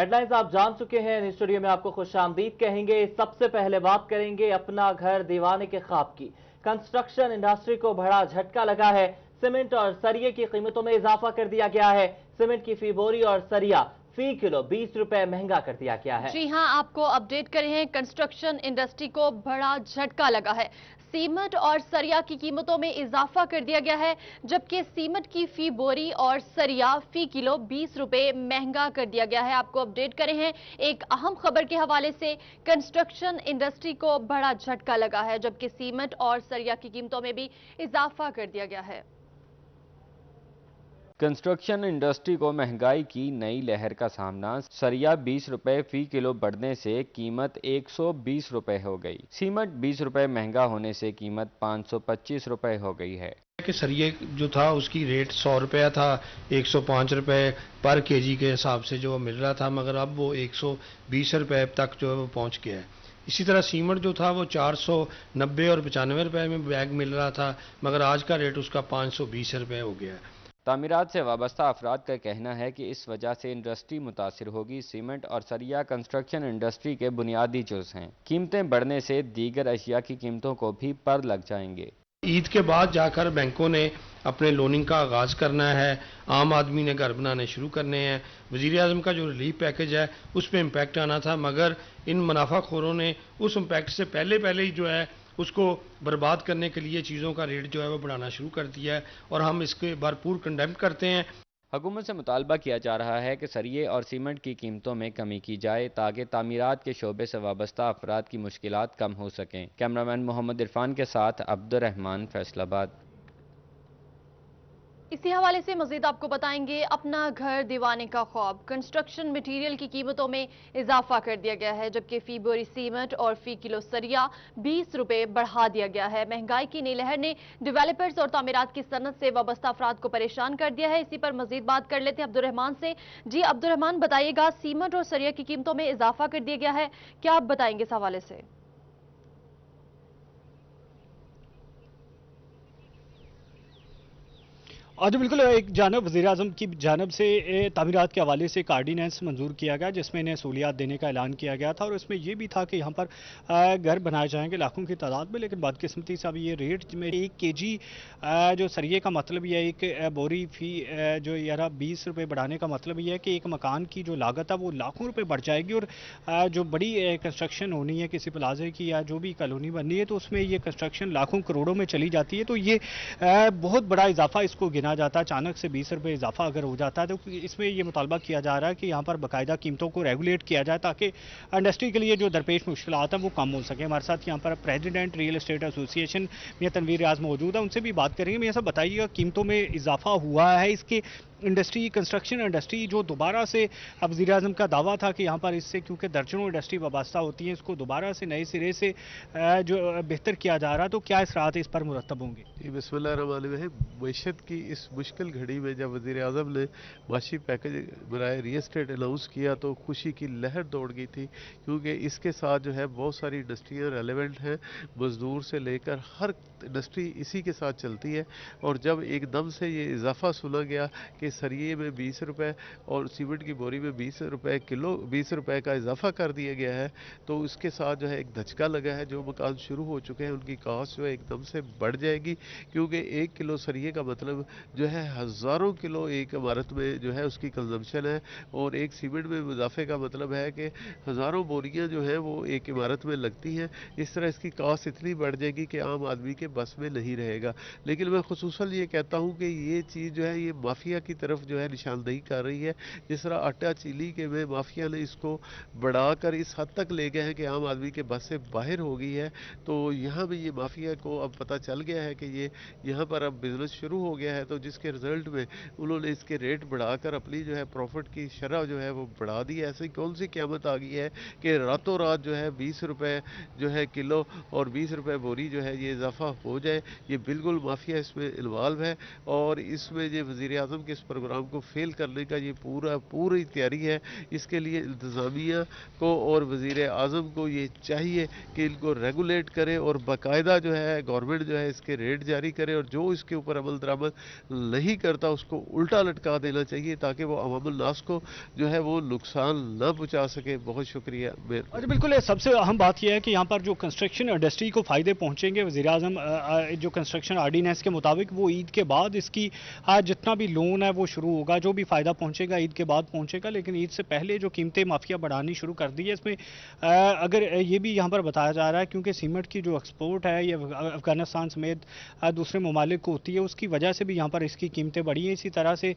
Headlines आप जान चुके हैं। स्टूडियो में आपको खुशामदीद कहेंगे। सबसे पहले बात करेंगे अपना घर दीवाने के ख्वाब की। कंस्ट्रक्शन इंडस्ट्री को बड़ा झटका लगा है। सीमेंट और सरिये की कीमतों में इजाफा कर दिया गया है। सीमेंट की फी बोरी और सरिया फी किलो 20 रुपए महंगा कर दिया गया है। जी हां, आपको अपडेट करें हैं। कंस्ट्रक्शन इंडस्ट्री को बड़ा झटका लगा है। सीमेंट और सरिया की कीमतों में इजाफा कर दिया गया है, जबकि सीमेंट की फी बोरी और सरिया फी किलो 20 रुपए महंगा कर दिया गया है। आपको अपडेट करें हैं एक अहम खबर के हवाले से। कंस्ट्रक्शन इंडस्ट्री को बड़ा झटका लगा है, जबकि सीमेंट और सरिया की कीमतों में भी इजाफा कर दिया गया है। कंस्ट्रक्शन इंडस्ट्री को महंगाई की नई लहर का सामना। सरिया 20 रुपए फी किलो बढ़ने से कीमत 120 रुपए हो गई। सीमेंट 20 रुपए महंगा होने से कीमत 525 रुपए हो गई है। कि सरिये जो था उसकी रेट 100 रुपया था, 105 रुपए पर केजी के हिसाब से जो मिल रहा था, मगर अब वो 120 रुपए तक जो है वो पहुंच गया है। इसी तरह सीमेंट जो था वो 490 और 95 रुपए में बैग मिल रहा था, मगर आज का रेट उसका 520 रुपए हो गया है। तामीरात से वाबस्ता अफराद का कहना है कि इस वजह से इंडस्ट्री मुतासिर होगी। सीमेंट और सरिया कंस्ट्रक्शन इंडस्ट्री के बुनियादी जुज़ हैं। कीमतें बढ़ने से दीगर अशिया की कीमतों को भी पर लग जाएंगे। ईद के बाद जाकर बैंकों ने अपने लोनिंग का आगाज करना है। आम आदमी ने घर बनाने शुरू करने हैं। वजीर आजम का जो रिलीफ पैकेज है उस पर इम्पैक्ट आना था, मगर इन मुनाफाखोरों ने उस इम्पैक्ट से पहले ही जो है उसको बर्बाद करने के लिए चीज़ों का रेट जो है वो बढ़ाना शुरू कर दिया है, और हम इसके भरपूर कंडेम करते हैं। हुकूमत से मुतालबा किया जा रहा है कि सरिये और सीमेंट की कीमतों में कमी की जाए ताकि तामीरात के शोबे से वाबस्ता अफराद की मुश्किलात कम हो सकें। कैमरामैन मोहम्मद इरफान के साथ अब्दुर्रहमान, फैसलाबाद। इसी हवाले से मजीद आपको बताएंगे अपना घर दीवाने का ख्वाब। कंस्ट्रक्शन मटेरियल की कीमतों में इजाफा कर दिया गया है, जबकि फी बोरी सीमेंट और फी किलो सरिया 20 रुपए बढ़ा दिया गया है। महंगाई की नई लहर ने डेवलपर्स और तामीरात की सनत से वाबस्ता अफराद को परेशान कर दिया है। इसी पर मजीद बात कर लेते हैं अब्दुर्रहमान से। जी अब्दुर्रहमान, बताइएगा, सीमेंट और सरिया की कीमतों में इजाफा कर दिया गया है, क्या आप बताएंगे इस हवाले से? आज बिल्कुल एक जानब वज़ीर आज़म की जानब से तामीरात के हवाले से एक आर्डीनेंस मंजूर किया गया, जिसमें इन्हें सहूलियात देने का ऐलान किया गया था, और इसमें यह भी था कि यहाँ पर घर बनाए जाएंगे लाखों की तादाद में। लेकिन बदकिस्मती से अब ये रेट में 1 केजी जो सरिये का मतलब यह है, एक बोरी फी जो यार 20 रुपये बढ़ाने का मतलब यह है कि एक मकान की जो लागत है वो लाखों रुपये बढ़ जाएगी। और जो बड़ी कंस्ट्रक्शन होनी है किसी प्लाजे की या जो भी कॉलोनी बननी है, तो उसमें ये कंस्ट्रक्शन लाखों करोड़ों में चली जाती है। तो ये बहुत बड़ा इजाफा इसको गिना जाता है। अचानक से 20 रुपये इजाफा अगर हो जाता है तो इसमें यह मुतालबा किया जा रहा है कि यहाँ पर बाकायदा कीमतों को रेगुलेट किया जाए ताकि इंडस्ट्री के लिए जो दरपेश मुश्किलात हैं वो कम हो सके। हमारे साथ यहाँ पर प्रेसिडेंट रियल एस्टेट एसोसिएशन मियां तनवीर रियाज मौजूद है, उनसे भी बात करेंगे। मियां साहब, बताइएगा, कीमतों में इजाफा हुआ है, इसके इंडस्ट्री कंस्ट्रक्शन इंडस्ट्री जो दोबारा से, अब वज़ीर आज़म का दावा था कि यहाँ पर इससे क्योंकि दर्जनों इंडस्ट्री वाबस्ता होती हैं, इसको दोबारा से नए सिरे से जो बेहतर किया जा रहा है, तो क्या इसरात इस पर मुरतब होंगे? बिस्मिल्लाहिर्रहमानिर्रहीम। मईशत की इस मुश्किल घड़ी में जब वज़ीर आज़म ने माशी पैकेज बनाए रियल एस्टेट अनाउंस किया तो खुशी की लहर दौड़ गई थी, क्योंकि इसके साथ जो है बहुत सारी इंडस्ट्रियाँ रेलेवेंट हैं। मजदूर से लेकर हर इंडस्ट्री इसी के साथ चलती है। और जब एकदम से ये इजाफा सुना गया कि सरिये में 20 रुपए और सीमेंट की बोरी में 20 रुपए किलो 20 रुपए का इजाफा कर दिया गया है, तो उसके साथ जो है एक धचका लगा है। जो मकान शुरू हो चुके हैं उनकी कास्ट जो है एकदम से बढ़ जाएगी, क्योंकि 1 किलो सरिये का मतलब जो है हज़ारों किलो एक इमारत में जो है उसकी कंजम्पशन है। और एक सीमेंट में इजाफे का मतलब है कि हज़ारों बोरियाँ जो हैं वो एक इमारत में लगती हैं। इस तरह इसकी कास्ट इतनी बढ़ जाएगी कि आम आदमी के बस में नहीं रहेगा। लेकिन मैं खुसूसन ये कहता हूँ कि ये चीज़ जो है ये माफिया की तरफ जो है निशानदेही कर रही है। जिस तरह आटा चीली के में माफिया ने इसको बढ़ाकर इस हद तक ले गए हैं कि आम आदमी के बस से बाहर हो गई है, तो यहाँ भी ये माफिया को अब पता चल गया है कि ये यहाँ पर अब बिजनेस शुरू हो गया है। तो जिसके रिजल्ट में उन्होंने इसके रेट बढ़ाकर अपनी जो है प्रॉफिट की शरह जो है वो बढ़ा दी है। ऐसी कौन सी क़यामत आ गई है कि रातों रात जो है 20 रुपये जो है किलो और 20 रुपये बोरी जो है ये इजाफा हो जाए। ये बिल्कुल माफिया इसमें इन्वॉल्व है, और इसमें ये वज़ीर आज़म के इस پروگرام کو فیل کرنے کا یہ پوری تیاری ہے. اس کے لیے انتظامیہ کو اور وزیر اعظم کو یہ چاہیے کہ ان کو ریگولیٹ کرے اور باقاعدہ جو ہے گورنمنٹ جو ہے اس کے ریٹ جاری کرے، اور جو اس کے اوپر عمل درآمد نہیں کرتا اس کو الٹا لٹکا دینا چاہیے تاکہ وہ عوام الناس کو جو ہے وہ نقصان نہ پہنچا سکے. بہت شکریہ. بالکل سب سے اہم بات یہ ہے کہ یہاں پر جو کنسٹرکشن انڈسٹری کو فائدے پہنچیں گے. وزیر اعظم جو کنسٹرکشن آرڈیننس کے مطابق وہ عید کے بعد اس کی جتنا بھی لون ہے وہ شروع ہوگا، جو بھی فائدہ پہنچے گا عید کے بعد پہنچے گا، لیکن عید سے پہلے جو قیمتیں مافیا بڑھانی شروع کر دی ہے. اس میں اگر یہ بھی یہاں پر بتایا جا رہا ہے کیونکہ سیمنٹ کی جو ایکسپورٹ ہے یہ افغانستان سمیت دوسرے ممالک کو ہوتی ہے، اس کی وجہ سے بھی یہاں پر اس کی قیمتیں بڑھی ہیں. اسی طرح سے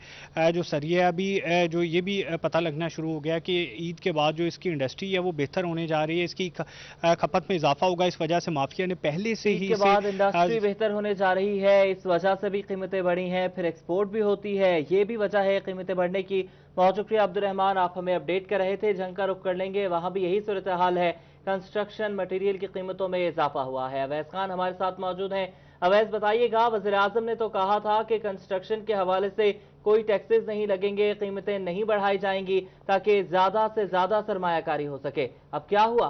جو سریہ بھی جو یہ بھی پتہ لگنا شروع ہو گیا کہ عید کے بعد جو اس کی انڈسٹری ہے وہ بہتر ہونے جا رہی ہے، اس کی کھپت میں اضافہ ہوگا. اس وجہ سے مافیا نے پہلے سے ہی عید کے بعد انڈسٹری بہتر ہونے جا رہی ہے، اس وجہ سے بھی قیمتیں بڑھی ہیں، پھر ایکسپورٹ بھی ہوتی ہے، یہ بھی وجہ ہے قیمتیں بڑھنے کی. بہت شکریہ عبد الرحمان، آپ ہمیں اپڈیٹ کر رہے تھے. جنگ کا رخ کر لیں گے، وہاں بھی یہی صورتحال ہے، کنسٹرکشن مٹیریل کی قیمتوں میں اضافہ ہوا ہے. اویس خان ہمارے ساتھ موجود ہیں. اویس بتائیے گا، وزیر اعظم نے تو کہا تھا کہ کنسٹرکشن کے حوالے سے کوئی ٹیکسز نہیں لگیں گے، قیمتیں نہیں بڑھائی جائیں گی تاکہ زیادہ سے زیادہ سرمایہ کاری ہو سکے. اب کیا ہوا؟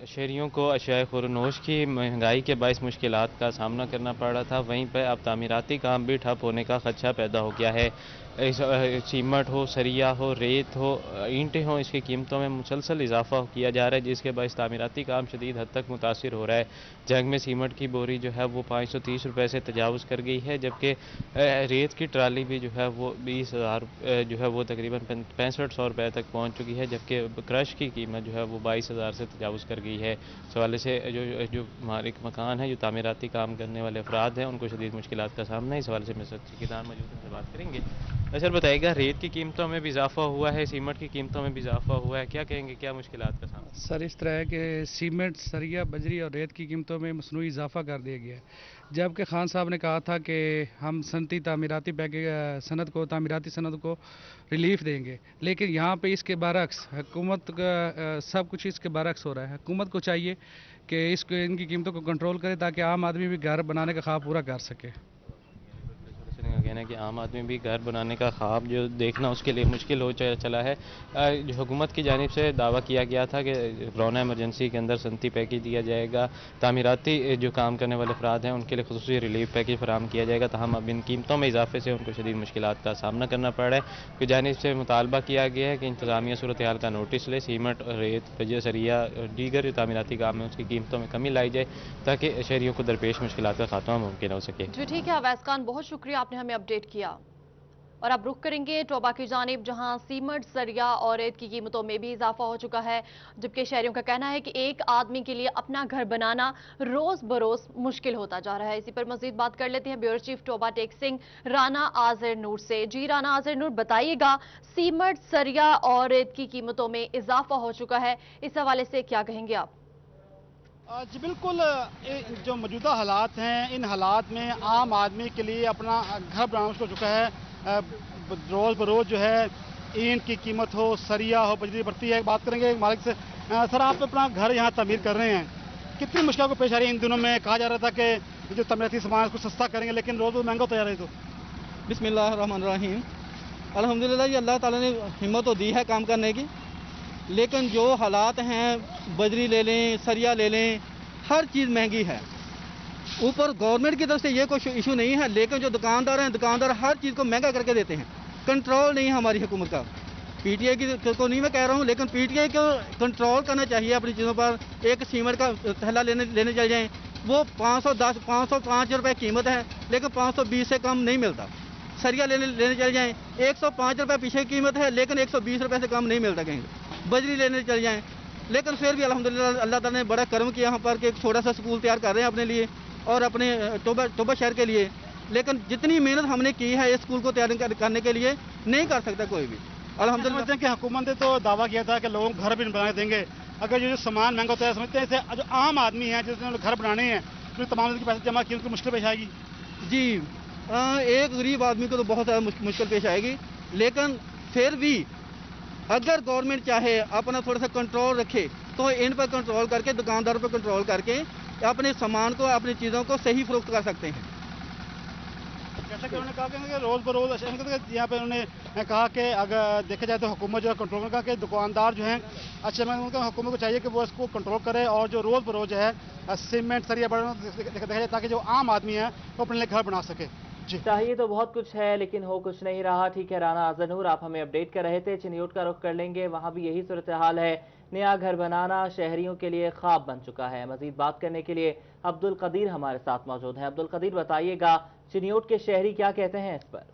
شہریوں کو اشیاء خورنوش کی مہنگائی کے باعث مشکلات کا سامنا کرنا پڑ رہا تھا، وہیں پہ اب تعمیراتی کام بھی ٹھپ ہونے کا خدشہ پیدا ہو گیا ہے. سیمنٹ ہو، سریہ ہو، ریت ہو، اینٹیں ہوں، اس کی قیمتوں میں مسلسل اضافہ کیا جا رہا ہے جس کے باعث تعمیراتی کام شدید حد تک متاثر ہو رہا ہے. جنگ میں سیمنٹ کی بوری جو ہے وہ 530 روپے سے تجاوز کر گئی ہے، جبکہ ریت کی ٹرالی بھی جو ہے وہ 20,000 جو ہے وہ تقریباً 6500 روپے تک پہنچ چکی ہے، جبکہ کرش کی قیمت جو ہے وہ 22,000 سے تجاوز کر گئی ہے. اس حوالے سے جو مالک مکان ہے، جو تعمیراتی کام کرنے والے افراد ہیں، ان کو شدید مشکلات کا سامنا ہے. اس حوالے سے میں ٹھیکیدار موجود ان سے بات کریں گے. سر بتائیے گا، ریت کی قیمتوں میں بھی اضافہ ہوا ہے، سیمنٹ کی قیمتوں میں بھی اضافہ ہوا ہے، کیا کہیں گے، کیا مشکلات کا سامنا؟ سر اس طرح ہے کہ سیمنٹ، سریہ، بجری اور ریت کی قیمتوں میں مصنوعی اضافہ کر دیا گیا ہے، جبکہ خان صاحب نے کہا تھا کہ ہم تعمیراتی صنعت کو ریلیف دیں گے، لیکن یہاں پہ اس کے برعکس حکومت کا سب کچھ اس کے برعکس ہو رہا ہے. حکومت کو چاہیے کہ ان کی قیمتوں کو کنٹرول کرے تاکہ عام آدمی بھی گھر بنانے کا خواب پورا کر سکے. کہنا ہے کہ عام آدمی بھی گھر بنانے کا خواب جو دیکھنا اس کے لیے مشکل ہو چلا ہے. جو حکومت کی جانب سے دعویٰ کیا گیا تھا کہ کورونا ایمرجنسی کے اندر صنعتی پیکیج دیا جائے گا، تعمیراتی جو کام کرنے والے افراد ہیں ان کے لیے خصوصی ریلیف پیکیج فراہم کیا جائے گا، تاہم اب ان قیمتوں میں اضافے سے ان کو شدید مشکلات کا سامنا کرنا پڑ رہا ہے. کہ جانب سے مطالبہ کیا گیا ہے کہ انتظامیہ صورتحال کا نوٹس لے، سیمنٹ، ریت، سریہ، دیگر جو تعمیراتی کام ہے اس کی قیمتوں میں کمی لائی جائے تاکہ شہریوں کو درپیش مشکلات کا خاتمہ ممکن ہو سکے. جی ٹھیک ہے اویس خان، بہت شکریہ، آپ نے ہمیں اپڈیٹ کیا. اور اب رخ کریں گے ٹوبا کی جانب، جہاں سیمنٹ، سریہ اور ریت کی قیمتوں میں بھی اضافہ ہو چکا ہے، جبکہ شہریوں کا کہنا ہے کہ ایک آدمی کے لیے اپنا گھر بنانا روز بروز مشکل ہوتا جا رہا ہے. اسی پر مزید بات کر لیتے ہیں bureau chief ٹوبا taxing Rana Azar نور سے. جی رانا آذر نور، بتائیے گا، سیمنٹ، سریہ اور ریت کی قیمتوں میں اضافہ ہو چکا ہے، اس حوالے سے کیا کہیں گے آپ؟ جی بالکل، جو موجودہ حالات ہیں ان حالات میں عام آدمی کے لیے اپنا گھر بنانا مشکل ہو چکا ہے. روز بروز جو ہے اینٹ کی قیمت ہو، سریہ ہو، بجری بڑھتی ہے. بات کریں گے مالک سے. سر، آپ اپنا گھر یہاں تعمیر کر رہے ہیں، کتنی مشکلات کو پیش آ رہی ہے؟ ان دنوں میں کہا جا رہا تھا کہ جو تعمیراتی سامان اس کو سستا کریں گے، لیکن روز مہنگا ہوتا جا رہا ہے. تو بسم اللہ الرحمن الرحیم. الحمدللہ یہ اللہ تعالیٰ نے ہمت تو دی ہے کام کرنے کی، لیکن جو حالات ہیں، بجری لے لیں، سریہ لے لیں، ہر چیز مہنگی ہے. اوپر گورنمنٹ کی طرف سے یہ کوئی ایشو نہیں ہے، لیکن جو دکاندار ہیں، دکاندار ہر چیز کو مہنگا کر کے دیتے ہیں. کنٹرول نہیں ہے ہماری حکومت کا. پی ٹی آئی کو نہیں میں کہہ رہا ہوں، لیکن پی ٹی آئی کو کنٹرول کرنا چاہیے اپنی چیزوں پر. ایک سیمنٹ کا تھیلا لینے چل جائیں، وہ 505 روپے قیمت ہے، لیکن 520 سے کم نہیں ملتا. سریہ لینے چل جائیں، 105 روپے پیچھے قیمت ہے، لیکن 120 روپے سے کم نہیں ملتا کہیں. بجری لینے چل جائیں، لیکن پھر بھی الحمدللہ اللہ تعالیٰ نے بڑا کرم کیا یہاں پر کہ ایک چھوٹا سا سکول تیار کر رہے ہیں اپنے لیے اور اپنے ٹوبا شہر کے لیے. لیکن جتنی محنت ہم نے کی ہے اس اسکول کو تیار کرنے کے لیے نہیں کر سکتا کوئی بھی. الحمدللہ کہ حکومت نے تو دعویٰ کیا تھا کہ لوگوں کو گھر بھی بنا دیں گے. اگر جو سامان مہنگا ہوتا ہے، سمجھتے ہیں جو عام آدمی ہیں جس نے گھر بنانے ہیں، جو تمام کے پیسے جمع کیے، ان کو مشکل پیش آئے گی. جی ایک غریب آدمی کو تو بہت زیادہ مشکل پیش آئے گی، لیکن پھر بھی اگر گورنمنٹ چاہے اپنا تھوڑا سا کنٹرول رکھے तो इन पर कंट्रोल करके, दुकानदारों पर कंट्रोल करके अपने सामान को, अपनी चीज़ों को सही फरोख्त कर सकते हैं। जैसा कि उन्होंने कहा कि रोज़ बरोज़ यहाँ पे उन्होंने कहा कि अगर देखा जाए तो हुकूमत जो है कंट्रोल का, कि दुकानदार जो हैं अच्छे में उनका हुकूमत को चाहिए कि वो इसको कंट्रोल करे और जो रोज़ बरोज़ है सीमेंट सरिया बढ़ाना देखा जाए ताकि जो आम आदमी है वो अपने लिए घर बना सके। चाहिए तो बहुत कुछ है लेकिन हो कुछ नहीं रहा। ठीक है राना अजनूर, आप हमें अपडेट कर रहे थे। चिन्योट का रुख कर लेंगे, वहां भी यही सूरत हाल है। नया घर बनाना शहरियों के लिए ख्वाब बन चुका है। मजीद बात करने के लिए अब्दुल कदीर हमारे साथ मौजूद हैं। अब्दुल कदीर, बताइएगा चिन्योट के शहरी क्या कहते हैं इस पर?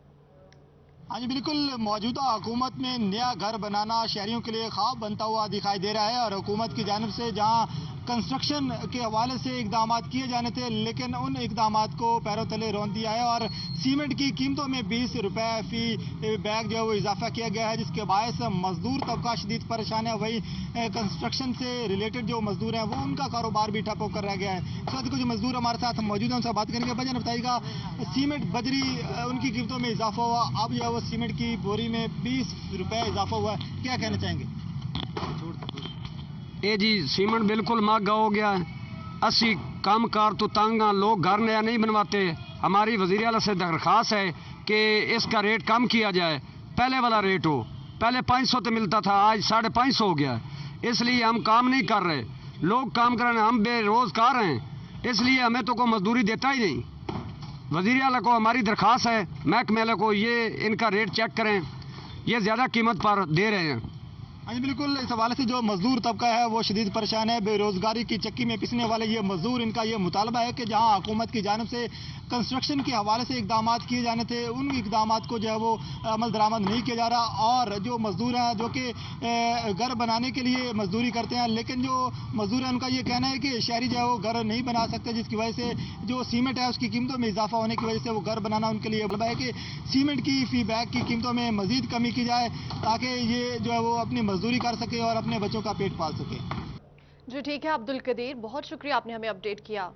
हाँ जी बिल्कुल, मौजूदा हुकूमत में नया घर बनाना शहरियों के लिए ख्वाब बनता हुआ दिखाई दे रहा है और हुकूमत की जानिब से जहां कंस्ट्रक्शन के हवाले से इकदाम किए जाने थे लेकिन उन इकदाम को पैरों तले रौंद दिया है और सीमेंट की कीमतों में 20 रुपए फी बैग जो है वो इजाफा किया गया है, जिसके बायस मजदूर तबका शदीद परेशान है। वही कंस्ट्रक्शन से रिलेटेड जो मजदूर हैं वो उनका कारोबार भी ठप होकर रह गया है। इस वक्त कुछ मजदूर हमारे साथ मौजूद हैं, उनसे बात करेंगे। भजन बताइएगा, सीमेंट बजरी उनकी कीमतों में इजाफा हुआ, अब जो है वो सीमेंट की बोरी में 20 रुपए इजाफा हुआ, क्या कहना चाहेंगे? ए जी सीमेंट बिल्कुल महंगा हो गया है। 80 काम कार तो तंग, लोग घर नया नहीं बनवाते। हमारी वज़ीर आला से दरख्वास्त है कि इसका रेट कम किया जाए, पहले वाला रेट हो। पहले 500 तो मिलता था, आज 550 हो गया। इसलिए हम काम नहीं कर रहे, लोग काम कर रहे हैं, हम बेरोजगार हैं, इसलिए हमें तो कोई मजदूरी देता ही नहीं। वज़ीर आला को हमारी दरख्वास्त है, महकमे वाले को, ये इनका रेट चेक करें, ये ज़्यादा कीमत पर दे रहे हैं। हाँ जी बिल्कुल, इस हवाले से जो मजदूर तबका है वो शदीद परेशान है। बेरोजगारी की चक्की में पिसने वाले ये मजदूर, इनका ये मुतालबा है कि जहां हुकूमत की जानिब से कंस्ट्रक्शन के हवाले से इकदाम किए जाने थे उन इकदाम को जो है वो अमल दरामद नहीं किया जा रहा। और जो मजदूर हैं जो कि घर बनाने के लिए मजदूरी करते हैं, लेकिन जो मजदूर हैं उनका ये कहना है कि शहरी जो है वो घर नहीं बना सकते, जिसकी वजह से जो सीमेंट है उसकी कीमतों में इजाफा होने की वजह से वो घर बनाना उनके लिए है कि सीमेंट की फी बैग की कीमतों में मजीद कमी की जाए ताकि ये जो है वो अपनी मजदूरी कर सके और अपने बच्चों का पेट पाल सके। जी ठीक है अब्दुल कदीर, बहुत शुक्रिया, आपने हमें अपडेट किया।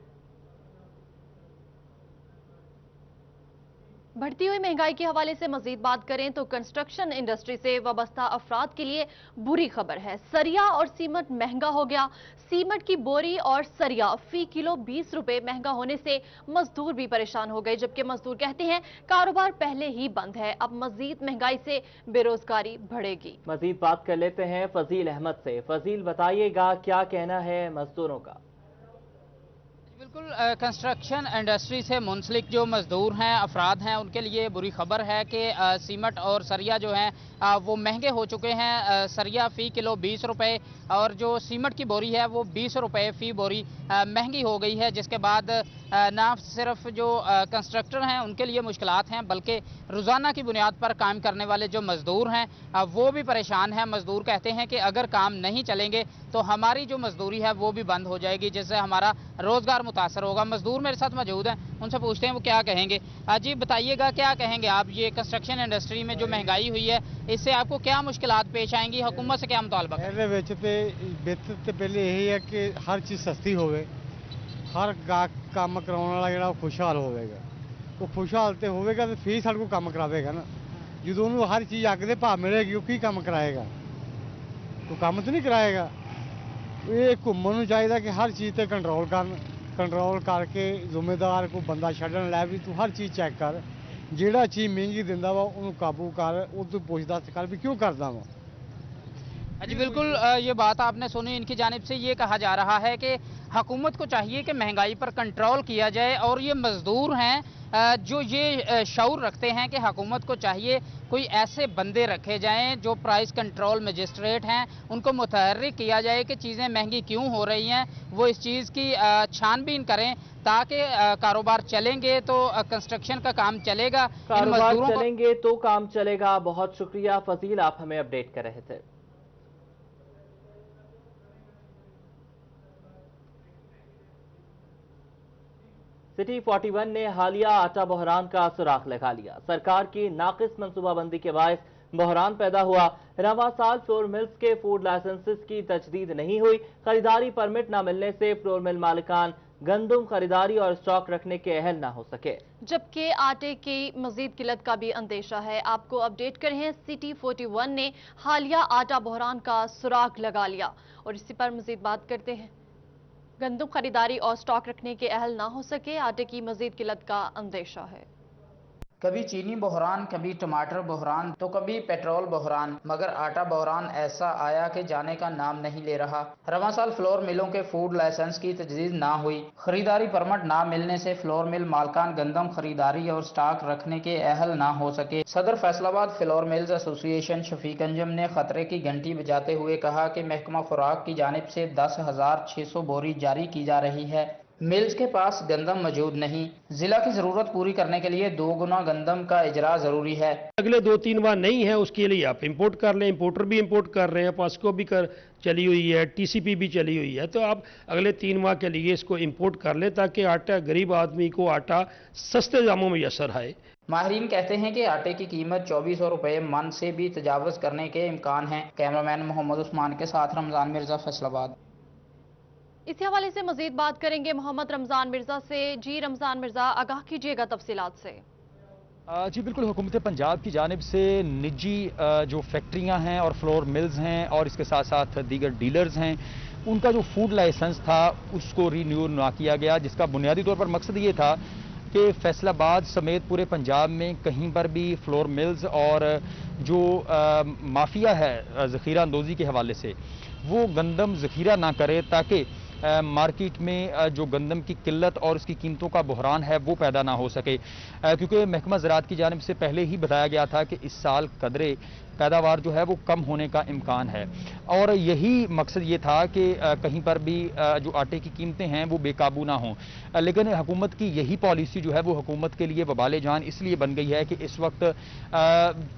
बढ़ती हुई महंगाई के हवाले से मजीद बात करें तो कंस्ट्रक्शन इंडस्ट्री से वाबस्ता अफराद के लिए बुरी खबर है। सरिया और सीमेंट महंगा हो गया। सीमेंट की बोरी और सरिया फी किलो 20 रुपए महंगा होने से मजदूर भी परेशान हो गए, जबकि मजदूर कहते हैं कारोबार पहले ही बंद है, अब मजीद महंगाई से बेरोजगारी बढ़ेगी। मजीद बात कर लेते हैं फजील अहमद से। फजील, बताइएगा क्या कहना है मजदूरों का? बिल्कुल, कंस्ट्रक्शन इंडस्ट्री से मुंसलिक जो मजदूर हैं, अफराद हैं, उनके लिए बुरी खबर है कि सीमेंट और सरिया जो हैं वो महंगे हो चुके हैं। सरिया फ़ी किलो 20 रुपये और जो सीमेंट की बोरी है वो 20 रुपये फ़ी बोरी महंगी हो गई है, जिसके बाद ना सिर्फ जो कंस्ट्रक्टर हैं उनके लिए मुश्किलात हैं बल्कि रोज़ाना की बुनियाद पर काम करने वाले जो मज़दूर हैं वो भी परेशान हैं। मज़दूर कहते हैं कि अगर काम नहीं चलेंगे तो हमारी जो मजदूरी है वो भी बंद हो जाएगी, जिससे हमारा रोज़गार मुतासर होगा। मजदूर मेरे साथ मौजूद हैं, उनसे पूछते हैं वो क्या कहेंगे। जी बताइएगा, क्या कहेंगे आप, ये कंस्ट्रक्शन इंडस्ट्री में जो महंगाई हुई है इससे आपको क्या मुश्किलात पेश आएंगी, हुकूमत से क्या मुतालबा? बेहतर पहले यही है कि हर चीज़ सस्ती होवे, हर काम कराने वाला जो खुशहाल होगा, वो खुशहाल तो होगा तो फिर साढ़े को काम करावेगा ना। जो उन्होंने हर चीज़ अग दे भाव मिलेगी वो की काम कराएगा, तो काम तो नहीं कराएगा। ये घूमन चाहिए कि हर चीज़ पर कंट्रोल करके जिम्मेदार को बंदा छड्डन लै भी तू हर चीज़ चेक कर, जिहड़ा चीज़ महंगी दिंदा वा उन्होंने काबू कर, वो तू पुछदाछ कर भी क्यों करदा वा। जी बिल्कुल, ये बात आपने सुनी। इनकी जानिब से ये कहा जा रहा है कि हुकूमत को चाहिए कि महंगाई पर कंट्रोल किया जाए और ये मज़दूर हैं जो ये शऊर रखते हैं कि हुकूमत को चाहिए कोई ऐसे बंदे रखे जाएं जो प्राइस कंट्रोल मजिस्ट्रेट हैं, उनको मुतहर्रिक किया जाए कि चीज़ें महंगी क्यों हो रही हैं, वो इस चीज़ की छानबीन करें ताकि कारोबार चलेंगे तो कंस्ट्रक्शन का काम चलेगा, कारोबार चलेंगे तो काम चलेगा। बहुत शुक्रिया फजील, आप हमें अपडेट कर रहे थे। सिटी 41 ने हालिया आटा बहरान का सुराख लगा लिया। सरकार की नाकिस मंसूबाबंदी के बायस बहरान पैदा हुआ। रवा साल फ्लोर मिल्स के फूड लाइसेंसेस की तजदीद नहीं हुई। खरीदारी परमिट न मिलने से फ्लोर मिल मालिकान गंदम खरीदारी और स्टॉक रखने के अहल ना हो सके। जबकि आटे की मजीद किल्लत का भी अंदेशा है। आपको अपडेट कर रहे हैं, सिटी 41 ने हालिया आटा बहरान का सुराग लगा लिया और इसी पर मजीद बात करते हैं। गंदम खरीदारी और स्टॉक रखने के अहल ना हो सके, आटे की मजीद किल्लत का अंदेशा है। कभी चीनी बहरान, कभी टमाटर बहरान, तो कभी पेट्रोल बहरान, मगर आटा बहरान ऐसा आया कि जाने का नाम नहीं ले रहा। रवां साल फ्लोर मिलों के फूड लाइसेंस की तजदीद ना हुई। खरीदारी परमिट ना मिलने से फ्लोर मिल मालकान गंदम खरीदारी और स्टॉक रखने के अहल ना हो सके। सदर Faisalabad flour mills association Shafiq Anjum ने खतरे की घंटी बजाते हुए कहा कि महकमा खुराक की जानिब से 10,600 बोरी जारी की जा रही है। मिल्स के पास गंदम मौजूद नहीं। जिला की जरूरत पूरी करने के लिए 2 गुना गंदम का इजरा जरूरी है। अगले 2-3 माह नहीं है, उसके लिए आप इंपोर्ट कर लें। इंपोर्टर भी इंपोर्ट कर रहे हैं, पास्को भी चली हुई है, टीसीपी भी चली हुई है, तो आप अगले 3 माह के लिए इसको इंपोर्ट कर लें ताकि आटा गरीब आदमी को आटा सस्ते दामों में यसर आए। माहिरीन कहते हैं कि आटे की कीमत 2400 रुपए मन से भी तजावज करने के इम्कान है। कैमरामैन मोहम्मद उस्मान के साथ रमजान मिर्जा, फैसलाबाद। इसी हवाले से मजीद बात करेंगे मोहम्मद रमजान मिर्जा से। जी रमजान मिर्जा, आगाह कीजिएगा तफसीलात से। जी बिल्कुल, हुकूमत पंजाब की जानिब से निजी जो फैक्ट्रियां हैं और फ्लोर मिल्स हैं और इसके साथ साथ दीगर डीलर्स हैं, उनका जो फूड लाइसेंस था उसको रीन्यू ना किया गया, जिसका बुनियादी तौर पर मकसद ये था कि फैसलाबाद समेत पूरे पंजाब में कहीं पर भी फ्लोर मिल्स और जो माफिया है ज़ख़ीरा अंदोज़ी के हवाले से वो गंदम ज़ख़ीरा ना करे, ताकि मार्केट में जो गंदम की किल्लत और उसकी कीमतों का बहरान है वो पैदा ना हो सके। क्योंकि महकमा ज़राअत की जानिब से पहले ही बताया गया था कि इस साल कदरे पैदावार जो है वो कम होने का इम्कान है और यही मकसद ये था कि कहीं पर भी जो आटे की कीमतें हैं वो बेकाबू ना हों। लेकिन हुकूमत की यही पॉलिसी जो है वो हुकूमत के लिए वबाले जान इसलिए बन गई है कि इस वक्त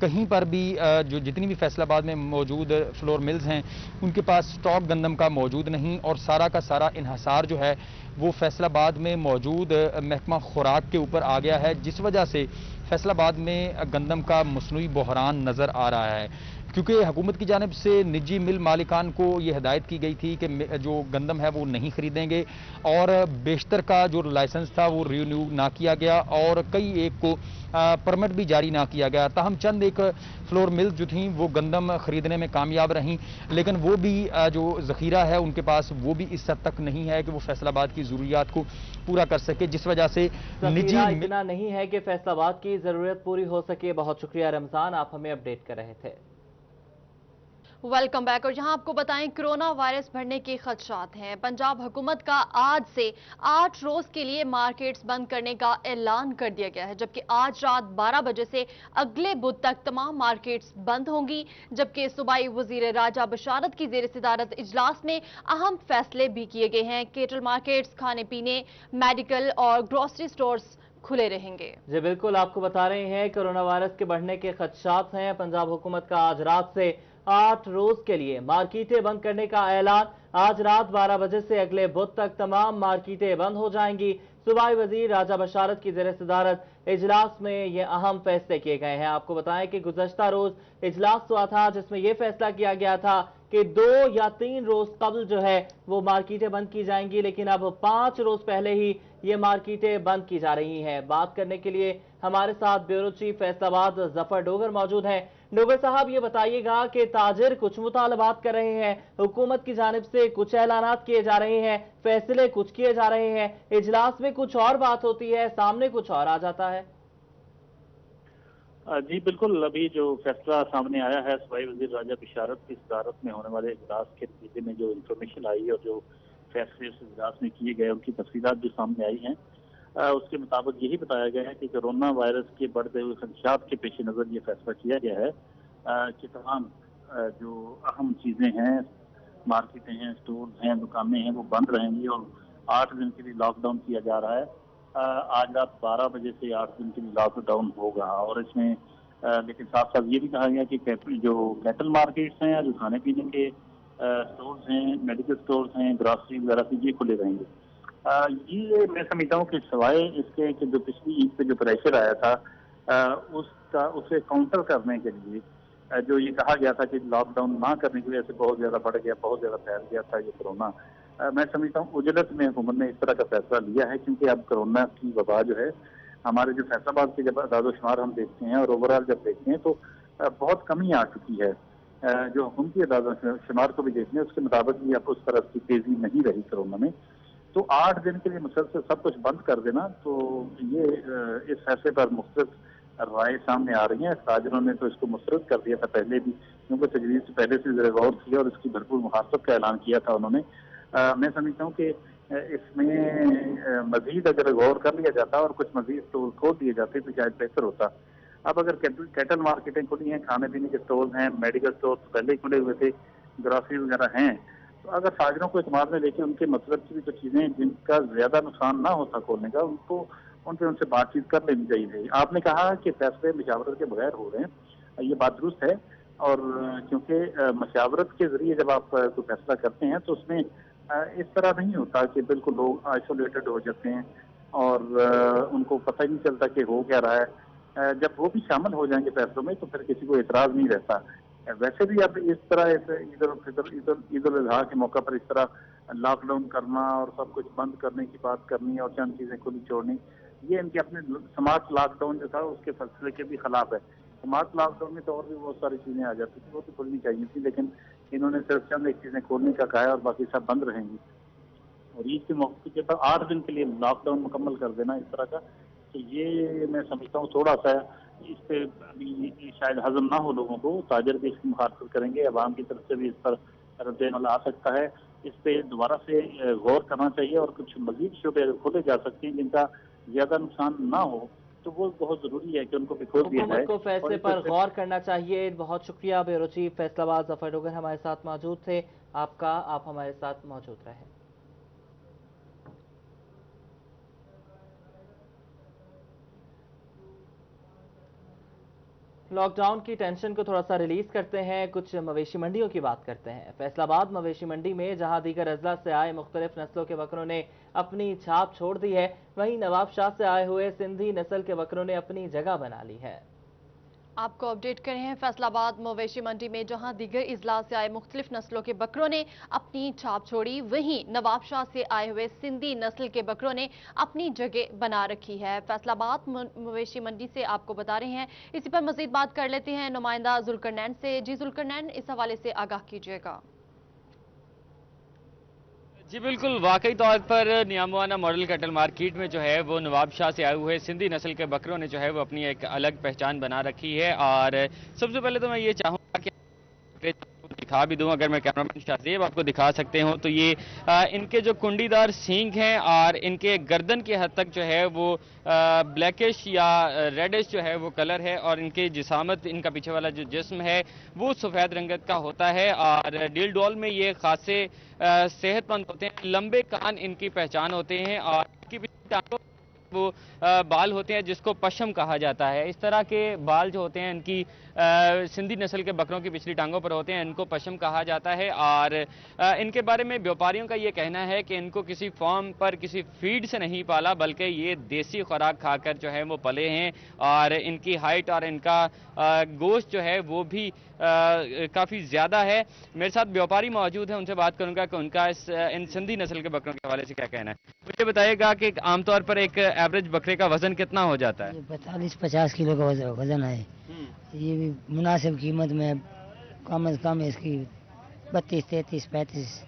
कहीं पर भी जो जितनी भी फैसलाबाद में मौजूद फ्लोर मिल्स हैं उनके पास स्टॉक गंदम का मौजूद नहीं और सारा का सारा इन्हसार जो है वो फैसलाबाद में मौजूद महकमा खुराक के ऊपर आ गया है, जिस वजह से फैसलाबाद में गंदम का मसनूई बहरान नज़र आ रहा है। क्योंकि हुकूमत की जानिब से निजी मिल मालिकान को ये हिदायत की गई थी कि जो गंदम है वो नहीं खरीदेंगे और बेशतर का जो लाइसेंस था वो रिन्यू ना किया गया और कई एक को परमिट भी जारी ना किया गया। ताहम चंद एक फ्लोर मिल्स जो थी वो गंदम खरीदने में कामयाब रहीं, लेकिन वो भी जो ज़ख़ीरा है उनके पास वो भी इस हद तक नहीं है कि वो फैसलाबाद की ज़रूरियात को पूरा कर सके, जिस वजह से निजी इतना नहीं है कि फैसलाबाद की ज़रूरत पूरी हो सके। बहुत शुक्रिया रमजान, आप हमें अपडेट कर रहे थे। Welcome back. और यहाँ आपको बताएं, कोरोना वायरस बढ़ने के खदशात हैं। पंजाब हुकूमत का आज से 8 रोज के लिए मार्केट्स बंद करने का ऐलान कर दिया गया है, जबकि आज रात 12 बजे से अगले बुध तक तमाम मार्केट्स बंद होंगी। जबकि सूबाई वजीर राजा बशारत की ज़ेर सदारत इजलास में अहम फैसले भी किए गए हैं। केटल मार्केट्स, खाने पीने, मेडिकल और ग्रोसरी स्टोर्स खुले रहेंगे। जी बिल्कुल, आपको बता रहे हैं कोरोना वायरस के बढ़ने के खदशात हैं। पंजाब हुकूमत का आज रात से 8 रोज के लिए मार्केटें बंद करने का ऐलान। आज रात 12 बजे से अगले बुध तक तमाम मार्केटें बंद हो जाएंगी। सूबाई वजीर राजा बशारत की ज़ेर सदारत इजलास में ये अहम फैसले किए गए हैं। आपको बताएं कि गुज़श्ता रोज इजलास हुआ था जिसमें यह फैसला किया गया था कि 2 या 3 रोज कबल जो है वो मार्केटें बंद की जाएंगी, लेकिन अब 5 रोज पहले ही ये मार्केटें बंद की जा रही हैं। बात करने के लिए हमारे साथ ब्यूरो चीफ फैसलाबाद जफर डोगर मौजूद हैं। डोगर साहब, ये बताइएगा कि ताजिर कुछ मुतालबात कर रहे हैं, हुकूमत की जानिब से कुछ ऐलानात किए जा रहे हैं, फैसले कुछ किए जा रहे हैं, इजलास में कुछ और बात होती है, सामने कुछ और आ जाता है। जी बिल्कुल, अभी जो फैसला सामने आया है सूबाई वजीर राजा बशारत की सदारत में होने वाले इजलास के नतीजे में जो इंफॉर्मेशन आई और जो फैसले उस इजलास में किए गए उनकी तफसीलात जो सामने आई हैं, उसके मुताबिक यही बताया गया है कि कोरोना वायरस के बढ़ते हुए खदशात के पेश नज़र ये फैसला किया गया है कि तमाम जो अहम चीज़ें हैं, मार्केटें हैं, स्टोर्स हैं, दुकानें हैं, वो बंद रहेंगी और 8 दिन के लिए लॉकडाउन किया जा रहा है। आज रात 12 बजे से 8 दिन के लिए लॉकडाउन होगा और इसमें लेकिन साथ साथ ये भी कहा गया कि जो कैटल मार्केट्स हैं, जो खाने पीने के स्टोर्स हैं, मेडिकल स्टोर्स हैं, ग्रॉसरी वगैरह से ये खुले रहेंगे। ये मैं समझता हूँ कि सवाए इसके कि जो पिछली ईद पे जो प्रेशर आया था उसे काउंटर करने के लिए जो ये कहा गया था कि लॉकडाउन ना करने की वजह से बहुत ज़्यादा बढ़ गया, बहुत ज़्यादा फैल गया था ये कोरोना, मैं समझता हूँ उजलत में हुकूमत ने इस तरह का फैसला लिया है, क्योंकि अब कोरोना की वबा जो है हमारे जो फैसलाबाद के जब अदाद-ओ-शुमार हम देखते हैं और ओवरऑल जब देखते हैं तो बहुत कमी आ चुकी है। जो हुकूमती अदाद-ओ-शुमार को भी देखते हैं उसके मुताबिक भी अब उस तरह की तेजी नहीं रही कोरोना में। तो 8 दिन के लिए मुसलसल सब कुछ बंद कर देना, तो ये इस फैसले पर मुख्तलिफ राय सामने आ रही हैं। ताजरों ने तो इसको मुस्तरद कर दिया था पहले भी, क्योंकि तजवीज़ से पहले से गौर किया और इसकी भरपूर मुखालफत का ऐलान किया था उन्होंने। मैं समझता हूँ कि इसमें मजीद अगर गौर कर लिया जाता और कुछ मजीद स्टोर खोल दिए जाते तो शायद बेहतर होता। अब अगर कैटल मार्केटें खुली हैं, खाने पीने के स्टोर हैं, मेडिकल स्टोर पहले ही खुले हुए थे, ग्रॉसरी वगैरह हैं, तो अगर ताजरों को इत्मीनान में लेके उनके मतलब की भी जो चीज़ें जिनका ज्यादा नुकसान ना होता खोलने का, उनसे बातचीत कर लेनी चाहिए। आपने कहा कि फैसले मशावरत के बगैर हो रहे हैं, ये बात दुरुस्त है, और क्योंकि मशावरत के जरिए जब आप कोई फैसला करते हैं तो उसमें इस तरह नहीं होता कि बिल्कुल लोग आइसोलेटेड हो जाते हैं और उनको पता ही नहीं चलता कि हो क्या रहा है। जब वो भी शामिल हो जाएंगे फैसलों में तो फिर किसी को एतराज नहीं रहता। वैसे भी अब इस तरह ईद उल अजहा के मौका पर इस तरह लॉकडाउन करना और सब कुछ बंद करने की बात करनी और चंद चीजें खुली छोड़नी, ये इनके अपने स्मार्ट लॉकडाउन जो था उसके फैसले के भी खिलाफ है। स्मार्ट लॉकडाउन में तो और भी बहुत सारी चीजें आ जाती थी, वो तो खुलनी चाहिए थी, लेकिन इन्होंने सिर्फ चंद एक चीजें खोलने का कहा है और बाकी सब बंद रहेंगी। और ईद के मौके के बाद 8 दिन के लिए लॉकडाउन मुकम्मल कर देना इस तरह का, तो ये मैं समझता हूँ थोड़ा सा इस पे अभी शायद हजम ना हो लोगों को। ताजर भी इसकी मुखालफत करेंगे, अवाम की तरफ से भी इस पर रद्द-ए-अमल आ सकता है। इस पे दोबारा से गौर करना चाहिए और कुछ मजीद शोबे खोले जा सकते हैं जिनका ज्यादा नुकसान ना हो, तो वो बहुत जरूरी है कि उनको भी खोल दिया जाए। को फैसले पर गौर करना चाहिए। बहुत शुक्रिया ब्यूरो चीफ फैसलाबाद जफर डोगर हमारे साथ मौजूद थे। आप हमारे साथ मौजूद रहे। लॉकडाउन की टेंशन को थोड़ा सा रिलीज करते हैं, कुछ मवेशी मंडियों की बात करते हैं। फैसलाबाद मवेशी मंडी में जहां दीगर अजला से आए मुख्तलिफ नस्लों के बकरों ने अपनी छाप छोड़ दी है, वहीं नवाबशाह से आए हुए सिंधी नस्ल के बकरों ने अपनी जगह बना ली है। आपको अपडेट करें हैं फैसलाबाद मवेशी मंडी में जहां दीगर इजला से आए मुख्तलिफ नस्लों के बकरों ने अपनी छाप छोड़ी, वहीं नवाबशाह से आए हुए सिंधी नस्ल के बकरों ने अपनी जगह बना रखी है। फैसलाबाद मवेशी मंडी से आपको बता रहे हैं। इसी पर मजीद बात कर लेते हैं नुमाइंदा जुल्करनैन से। जी जुल्करनैन, इस हवाले से आगाह कीजिएगा। जी बिल्कुल, वाकई तौर पर नियामुआना मॉडल कैटल मार्केट में जो है वो नवाबशाह से आए हुए सिंधी नस्ल के बकरों ने जो है वो अपनी एक अलग पहचान बना रखी है। और सबसे पहले तो मैं ये चाहूँगा कि दिखा भी दूं, अगर मैं कैमरामैन शाहजेब आपको दिखा सकते हो तो ये इनके जो कुंडीदार सींग हैं और इनके गर्दन के हद तक जो है वो ब्लैकिश या रेडिश जो है वो कलर है, और इनके जिसामत, इनका पीछे वाला जो जिस्म है वो सफ़ेद रंगत का होता है। और डील डॉल में ये खासे सेहतमंद होते हैं, लंबे कान इनकी पहचान होते हैं और इनकी टांगों वो बाल होते हैं जिसको पशम कहा जाता है। इस तरह के बाल जो होते हैं इनकी सिंधी नस्ल के बकरों की पिछली टांगों पर होते हैं, इनको पशम कहा जाता है। और इनके बारे में व्यापारियों का ये कहना है कि इनको किसी फार्म पर किसी फीड से नहीं पाला, बल्कि ये देसी खुराक खाकर जो है वो पले हैं। और इनकी हाइट और इनका गोश्त जो है वो भी काफ़ी ज़्यादा है। मेरे साथ व्यापारी मौजूद हैं, उनसे बात करूंगा कि उनका इन सिंधी नस्ल के बकरों के हवाले से क्या कहना है। मुझे बताइएगा कि आमतौर पर एक एवरेज बकरे का वजन कितना हो जाता है? 45-50 किलो का वजन है। ये भी मुनासिब कीमत में, कम से कम इसकी 32, 33, 35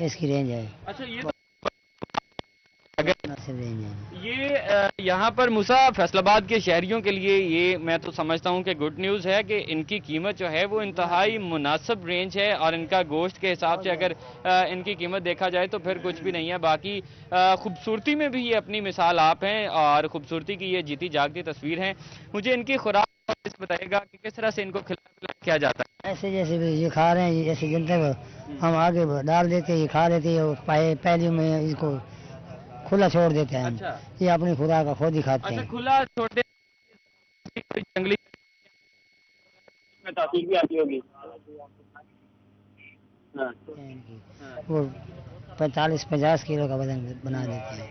इसकी रेंज है। अच्छा, ये यहाँ पर मूसा फैसलाबाद के शहरियों के लिए ये मैं तो समझता हूँ कि गुड न्यूज़ है कि इनकी कीमत जो है वो इंतहाई मुनासिब रेंज है, और इनका गोश्त के हिसाब से अगर इनकी कीमत देखा जाए तो फिर कुछ भी नहीं है। बाकी खूबसूरती में भी ये अपनी मिसाल आप हैं और खूबसूरती की ये जीती जागती तस्वीर है। मुझे इनकी खुराक बताइएगा कि किस तरह से इनको खिला किया जाता है? ऐसे जैसे भी ये खा रहे हैं, ऐसे जनता को हम आगे डाल देते हैं, ये खा लेते हैं, और पहले में इसको खुला छोड़ देते हैं। अच्छा। ये अपनी खुराक का खुद ही खाते हैं। खुला छोड़ देते, जंगली में तासीर भी आती होगी। वो 45-50 किलो का वजन बना देते हैं।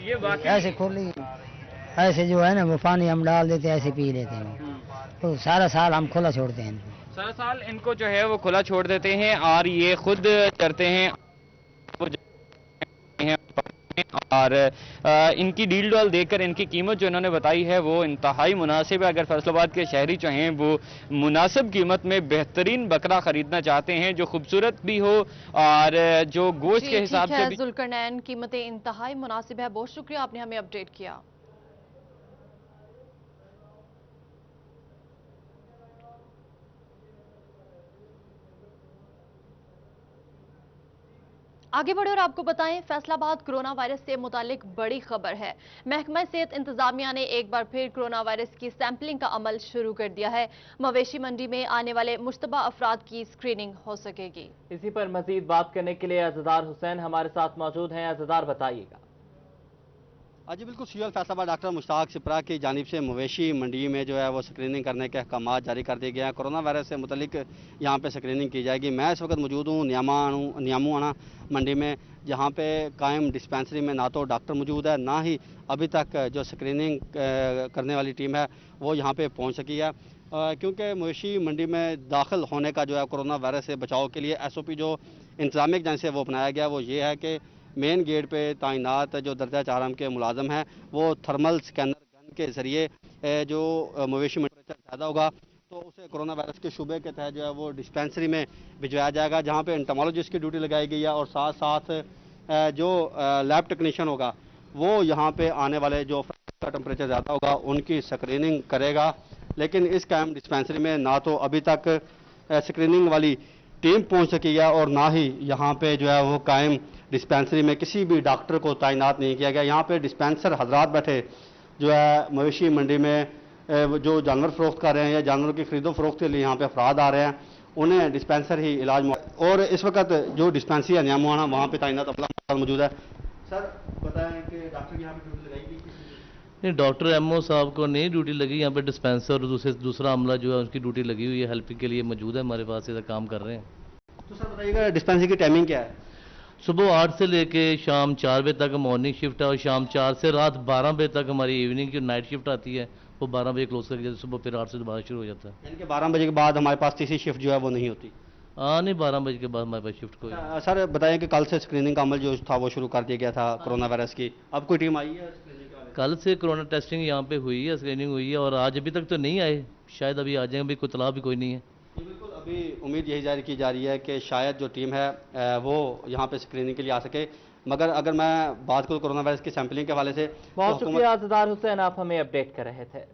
ये ऐसे खुली, ऐसे जो है ना वो पानी हम डाल देते हैं, ऐसे पी लेते हैं। तो सारा साल हम खुला छोड़ते हैं। सारा साल इनको जो है वो खुला छोड़ देते हैं और ये खुद चरते हैं। और इनकी डील डॉल देखकर इनकी कीमत जो इन्होंने बताई है वो इंतहाई मुनासिब है। अगर फैसलाबाद के शहरी जो हैं वो मुनासिब कीमत में बेहतरीन बकरा खरीदना चाहते हैं जो खूबसूरत भी हो और जो गोश्त के हिसाब से भी। जुल्करनैन, कीमतें इंतहाई मुनासिब है। बहुत शुक्रिया, आपने हमें अपडेट किया। आगे बढ़े और आपको बताएं, फैसलाबाद कोरोना वायरस से मुतालिक बड़ी खबर है। महकमा सेहत इंतजामिया ने एक बार फिर कोरोना वायरस की सैंपलिंग का अमल शुरू कर दिया है। मवेशी मंडी में आने वाले मुश्तबा अफराद की स्क्रीनिंग हो सकेगी। इसी पर मजीद बात करने के लिए अज़दार हुसैन हमारे साथ मौजूद हैं। अज़दार, बताइएगा। जी बिल्कुल, सीओएल फैसलाबाद डॉक्टर मुश्ताक सिपरा की जानिब से मवेशी मंडी में जो है वो स्क्रीनिंग करने के अहकाम जारी कर दिए गए हैं। कोरोना वायरस से मुतलिक यहाँ पे स्क्रीनिंग की जाएगी। मैं इस वक्त मौजूद हूँ नियामुआना मंडी में, जहाँ पे कायम डिस्पेंसरी में ना तो डॉक्टर मौजूद है, ना ही अभी तक जो स्क्रीनिंग करने वाली टीम है वो यहाँ पे पहुँच सकी है, क्योंकि मवेशी मंडी में दाखिल होने का जो है कोरोना वायरस से बचाव के लिए SOP जो इंतजामिया एजेंसी से वो अपनाया गया वो ये है कि मेन गेट पे तैनात जो दर्जा 4 के मुलाजम हैं वो थर्मल स्कैनर गन के ज़रिए जो मवेशी टेम्परेचर ज़्यादा होगा तो उसे कोरोना वायरस के शुबे के तहत जो है वो डिस्पेंसरी में भिजवाया जाएगा, जहाँ पे एंटोमोलॉजिस्ट की ड्यूटी लगाई गई है और साथ साथ जो लैब टेक्नीशियन होगा वो यहाँ पे आने वाले जो का टेम्परेचर ज़्यादा होगा उनकी स्क्रीनिंग करेगा। लेकिन इस कायम डिस्पेंसरी में ना तो अभी तक स्क्रीनिंग वाली टीम पहुँच सकी है और ना ही यहाँ पे जो है वो कायम डिस्पेंसरी में किसी भी डॉक्टर को तैनात नहीं किया गया। यहाँ पे डिस्पेंसर हजरात बैठे जो है मवेशी मंडी में जो जानवर फरोख्त कर रहे हैं या जानवरों की खरीदो फरोख्त के लिए यहाँ पे अफराद आ रहे हैं, उन्हें डिस्पेंसर ही इलाज। और इस वक्त जो डिस्पेंसरी है नियामुआना वहाँ पे तैनात अफराद मौजूद है। सर बताएं कि डॉक्टर की यहाँ पे ड्यूटी लगाई गई? नहीं, डॉक्टर MO साहब को नहीं ड्यूटी लगी, यहाँ पे डिस्पेंसर और दूसरा अमला जो है उसकी ड्यूटी लगी हुई है, हेल्पिंग के लिए मौजूद है हमारे पास, इधर काम कर रहे हैं। तो सर बताइएगा डिस्पेंसरी की टाइमिंग क्या है? सुबह 8 से लेके शाम 4 बजे तक मॉर्निंग शिफ्ट है और शाम 4 से रात 12 बजे तक हमारी इवनिंग की नाइट शिफ्ट आती है, वो 12 बजे क्लोज करके सुबह फिर 8 से दोबारा शुरू हो जाता है। यानी कि 12 बजे के बाद हमारे पास तीसरी शिफ्ट जो है वो नहीं होती? हाँ नहीं, 12 बजे के बाद हमारे पास शिफ्ट कोई। सर बताएं कि कल से स्क्रीनिंग का अमल जो था वो शुरू कर दिया गया था कोरोना वायरस की, अब कोई टीम आई है? कल से कोरोना टेस्टिंग यहाँ पे हुई है, स्क्रीनिंग हुई है और आज अभी तक तो नहीं आए, शायद अभी आ जाएंगे, अभी कोई तलाब भी कोई नहीं है। बिल्कुल, अभी उम्मीद यही जारी की जा रही है कि शायद जो टीम है वो यहाँ पे स्क्रीनिंग के लिए आ सके, मगर अगर मैं बात करूँ कोरोना वायरस की सैंपलिंग के हवाले से। बहुत शुक्रिया अज़दार हुसैन, आप हमें अपडेट कर रहे थे।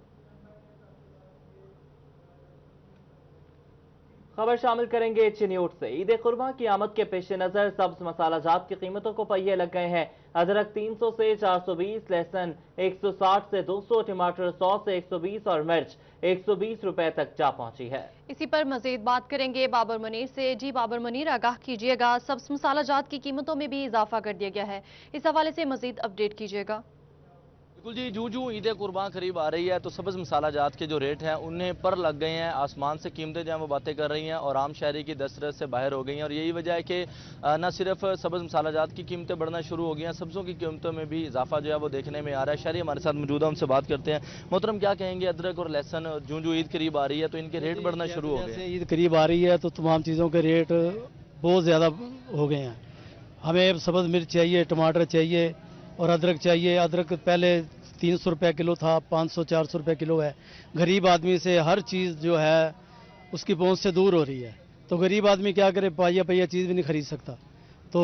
खबर शामिल करेंगे चिन्यूट से। ईद कुर्बान की आमद के पेश नजर सब्ज मसाला जात की कीमतों को पहिए लग गए हैं। अदरक 300 से 420, लहसुन 160 से 200, टमाटर 100 से 120 और मिर्च 120 रुपए तक जा पहुंची है। इसी पर मजीद बात करेंगे बाबर मुनीर से। जी बाबर मुनीर, आगाह कीजिएगा, सब्ज मसाला जात की कीमतों में भी इजाफा कर दिया गया है, इस हवाले से मजीद अपडेट कीजिएगा। बिल्कुल जी, जूं जूं ईद कुर्बान करीब आ रही है तो सब्ज़ मसाला जात के जो रेट हैं उन्हें पर लग गए हैं, आसमान से कीमतें जो हैं वो बातें कर रही हैं और आम शहरी की दस्तरस से बाहर हो गई हैं। और यही वजह है कि न सिर्फ सब्ज़ मसाला जात की कीमतें बढ़ना शुरू हो गई हैं, सब्ज़ों की कीमतों में भी इजाफा जो है वो देखने में आ रहा है। शहरी हमारे साथ मौजूद है, उनसे बात करते हैं। मोहतरम, क्या कहेंगे, अदरक और लहसुन जूं जूं ईद करीब आ रही है तो इनके रेट बढ़ना शुरू हो गए? ईद करीब आ रही है तो तमाम चीज़ों के रेट बहुत ज़्यादा हो गए हैं। हमें सब्ज़ मिर्च चाहिए, टमाटर चाहिए और अदरक चाहिए। अदरक पहले 300 रुपये किलो था, 500-400 रुपये किलो है। गरीब आदमी से हर चीज़ जो है उसकी पहुंच से दूर हो रही है, तो गरीब आदमी क्या करे, पाइया पाइया चीज़ भी नहीं खरीद सकता। तो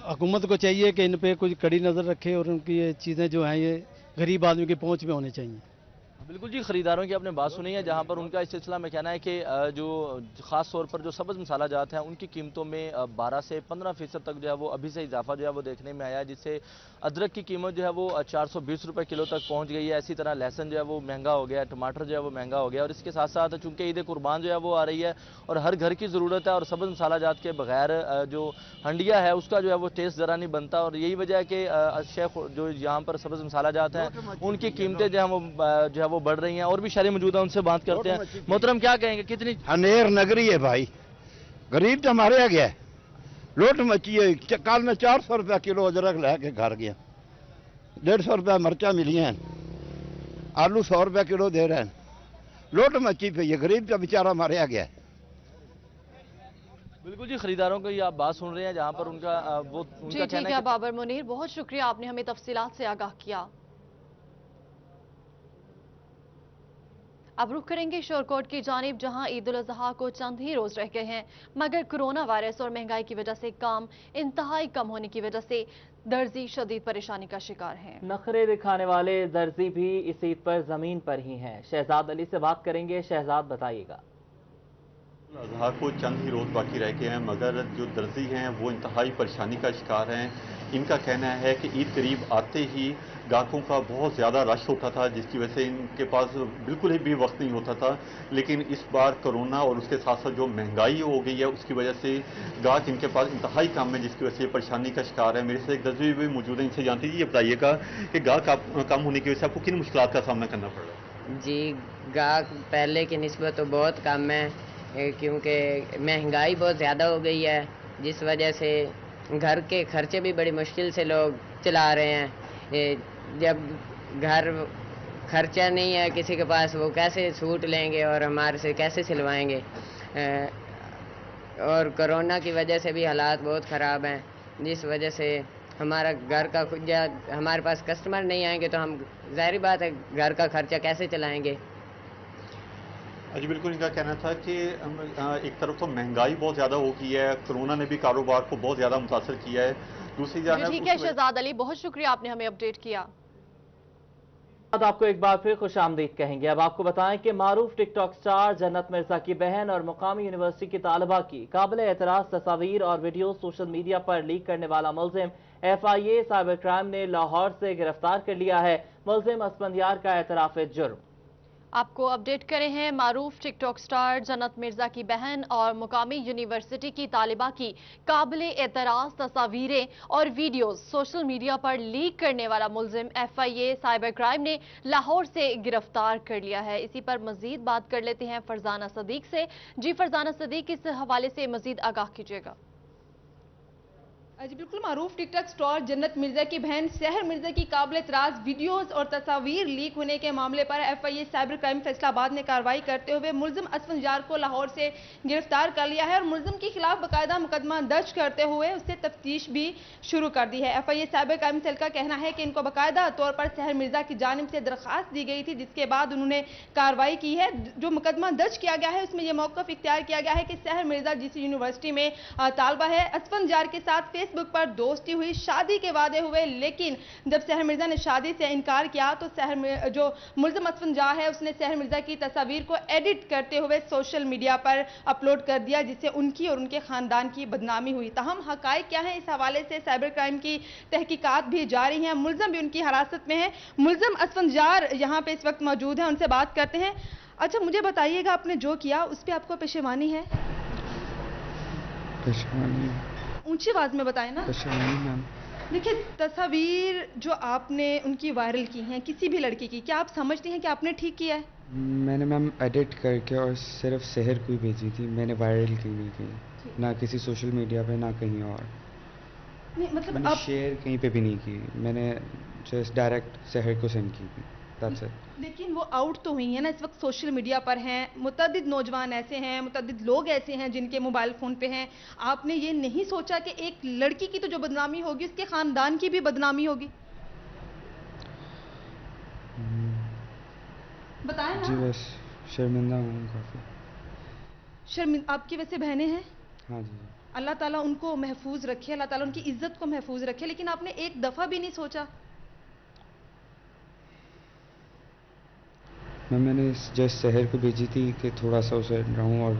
हुकूमत को चाहिए कि इन पे कुछ कड़ी नज़र रखे और उनकी ये चीज़ें जो हैं ये गरीब आदमी की पहुंच में होनी चाहिए। बिल्कुल जी, खरीदारों की आपने बात सुनी है, जहां पर उनका इस सिलसिला में कहना है कि जो ख़ास तौर पर जो सब्ज़ मसाला जात हैं उनकी कीमतों में 12 से 15% तक जो है वो अभी से इजाफा जो है वो देखने में आया है, जिससे अदरक की कीमत जो है वो 420 रुपये किलो तक पहुंच गई है। इसी तरह लहसुन जो है वो महंगा हो गया, टमाटर जो है वो महंगा हो गया। और इसके साथ साथ चूँकि ईद कुर्बान जो है वो आ रही है और हर घर की ज़रूरत है और सब्ज़ मसाला जात के बगैर जो हंडिया है उसका जो है वो टेस्ट ज़रा नहीं बनता। और यही वजह है कि शेख जो यहाँ पर सब्ज़ मसाला जात हैं उनकी कीमतें जो है वो बढ़ रही हैं। और भी शहरी मौजूद है, उनसे बात करते हैं। मोहतरम, क्या कहेंगे, कितनी हनेर नगरी है भाई, गरीब तो मारे गया, लोट मची है। कल में 400 रुपया किलो अदरक लेके घर गया, 150 रुपया मिर्चा मिली हैं, आलू 100 रुपया किलो दे रहे हैं, लोट मची पे ये गरीब का बेचारा मारा गया। बिल्कुल जी, खरीदारों की आप बात सुन रहे हैं जहां पर उनका जी ठीक है बाबर मुनीर, बहुत शुक्रिया, आपने हमें तफसीलात से आगाह किया। अब रुख करेंगे शोरकोट की जानिब, जहां ईद उल अजहा को चंद ही रोज रह गए हैं, मगर कोरोना वायरस और महंगाई की वजह से काम इंतहाई कम होने की वजह से दर्जी शदीद परेशानी का शिकार हैं। नखरे दिखाने वाले दर्जी भी इस ईद पर जमीन पर ही हैं। शहजाद अली से बात करेंगे। शहजाद, बताइएगा। अजहा को चंद ही रोज बाकी रह गए हैं, मगर जो दर्जी हैं वो इंतहाई परेशानी का शिकार हैं। इनका कहना है कि ईद करीब आते ही ग्राहकों का बहुत ज़्यादा रश होता था, जिसकी वजह से इनके पास बिल्कुल भी वक्त नहीं होता था। लेकिन इस बार कोरोना और उसके साथ साथ जो महंगाई हो गई है उसकी वजह से ग्राहक इनके पास इंतहाई कम है, जिसकी वजह से परेशानी का शिकार है। मेरे से एक दर्जी भी मौजूद है, इनसे जानते हैं। ये बताइएगा कि ग्राहक कम होने की वजह से आपको किन मुश्किलात का सामना करना पड़ रहा है? जी, ग्राहक पहले की निस्बत तो बहुत कम है, क्योंकि महंगाई बहुत ज़्यादा हो गई है, जिस वजह से घर के खर्चे भी बड़ी मुश्किल से लोग चला रहे हैं। जब घर खर्चा नहीं है किसी के पास, वो कैसे सूट लेंगे और हमारे से कैसे सिलवाएंगे। और कोरोना की वजह से भी हालात बहुत ख़राब हैं, जिस वजह से हमारा घर का खुद हमारे पास कस्टमर नहीं आएंगे तो हम ज़ाहिर बात है घर का खर्चा कैसे चलाएंगे। जी बिल्कुल, इनका कहना था कि एक तरफ तो महंगाई बहुत ज़्यादा हो गई है, कोरोना ने भी कारोबार को बहुत ज़्यादा मुतासर किया है। दूसरी जानब ठीक है शहजाद अली, बहुत शुक्रिया, आपने हमें अपडेट किया। आपको एक बार फिर खुशामदीद कहेंगे। अब आपको बताएं कि मारूफ टिकटॉक स्टार जन्नत मिर्जा की बहन और मुकामी यूनिवर्सिटी की तालिबा की काबिल एतराज तस्वीर और वीडियो सोशल मीडिया पर लीक करने वाला मुलजिम FIA साइबर क्राइम ने लाहौर से गिरफ्तार कर लिया है। मुलजिम असफंदियार का एतराफ जुर्म। आपको अपडेट करे हैं, मारूफ टिकटॉक स्टार जन्नत मिर्जा की बहन और मुकामी यूनिवर्सिटी की तालिबा की काबिल एतराज तस्वीरें और वीडियोस सोशल मीडिया पर लीक करने वाला मुलजिम FIA साइबर क्राइम ने लाहौर से गिरफ्तार कर लिया है। इसी पर मजीद बात कर लेते हैं फरजाना सदीक से। जी फरजाना सदीक, इस हवाले से मजीद आगाह कीजिएगा। जी बिल्कुल, मारूफ टिकटॉक स्टार जन्नत मिर्जा की बहन सहर मिर्जा की काबिल एतराज वीडियोस और तस्वीर लीक होने के मामले पर FIA साइबर क्राइम फैसलाबाद ने कार्रवाई करते हुए मुलजिम असफंदियार को लाहौर से गिरफ्तार कर लिया है और मुलजिम के खिलाफ बाकायदा मुकदमा दर्ज करते हुए उससे तफ्तीश भी शुरू कर दी है। FIA साइबर क्राइम सेल का कहना है कि इनको बाकायदा तौर पर सहर मिर्जा की जानिब से दरख्वास्त दी गई थी, जिसके बाद उन्होंने कार्रवाई की है। जो मुकदमा दर्ज किया गया है उसमें यह मौक़िफ़ इख्तियार किया गया है कि सहर मिर्जा जिस यूनिवर्सिटी में तालबा है, असफंदियार के साथ फेसबुक पर दोस्ती हुई, शादी के वादे हुए, लेकिन जब सहर मिर्जा ने शादी से इनकार किया तो जो मुलजिम असफंदियार है उसने सहर मिर्जा की तस्वीर को एडिट करते हुए सोशल मीडिया पर अपलोड कर दिया, जिससे उनकी और उनके खानदान की बदनामी हुई। तहम हकायक क्या है, इस हवाले से साइबर क्राइम की तहकीकात भी जारी है। मुलजिम भी उनकी हिरासत में है। मुलजिम असफंदियार यहाँ पे इस वक्त मौजूद है, उनसे बात करते हैं। अच्छा, मुझे बताइएगा, आपने जो किया उस पर आपको पेशेवानी है? ऊंची आवाज में बताएं ना। देखिए, तस्वीर जो आपने उनकी वायरल की हैं किसी भी लड़की की, क्या आप समझती हैं कि आपने ठीक किया है? मैंने मैम एडिट करके और सिर्फ शहर को ही भेजी थी, मैंने वायरल की नहीं की, ना किसी सोशल मीडिया पे ना कहीं और। मतलब मैंने शेयर कहीं पे भी नहीं की, मैंने जस्ट डायरेक्ट शहर को सेंड की थी। लेकिन वो आउट तो हुई है ना, इस वक्त सोशल मीडिया पर हैं, मुतअद्दिद नौजवान ऐसे हैं, मुतअद्दिद लोग ऐसे हैं जिनके मोबाइल फ़ोन पे हैं। आपने ये नहीं सोचा कि एक लड़की की तो जो बदनामी होगी उसके ख़ानदान की भी बदनामी होगी? बताएं ना। जी बस शर्मिंदा हूँ काफ़ी। आपकी वैसे बहनें हैं? हाँ जी। अल्लाह ताला उनको महफूज रखे, अल्लाह ताला उनकी इज्जत को महफूज रखे, लेकिन आपने एक दफ़ा भी नहीं सोचा? मैंने जस्ट शहर को भेजी थी कि थोड़ा सा उसे रहूं और